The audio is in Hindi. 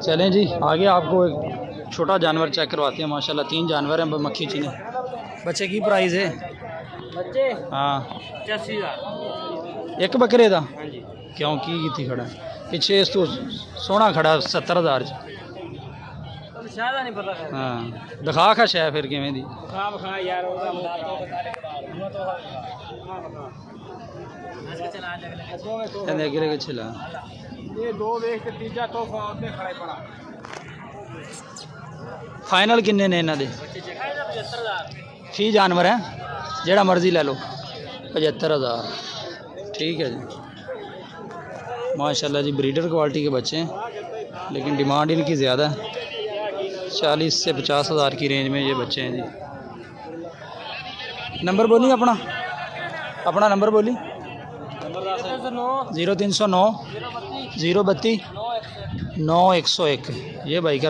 चलें जी आगे आपको एक छोटा जानवर चेक करवाते हैं। माशाल्लाह 3 जानवर हैं मक्खी चीनी। बच्चे की प्राइस है? बच्चे हाँ 85,000 एक बकरे का। हाँ जी क्यों की खड़ा पिछे इस तो सोहना खड़ा 70,000 शायद नहीं पता हाँ दिखा खा शै फिर किवें दी खा खा यार अगले के छिला ये दो देख के तीजा तो खड़े पड़ा फाइनल किन्ने ने इन्हां दे? 75,000 फी जानवर है जेड़ा मर्जी ले लो 75,000। ठीक है जी माशाल्लाह जी ब्रीडर क्वालिटी के बच्चे हैं लेकिन डिमांड इनकी ज़्यादा है। 40 से 50,000 की रेंज में ये बच्चे हैं जी। नंबर बोली अपना अपना नंबर बोली 0309 032 9 101। ये भाई का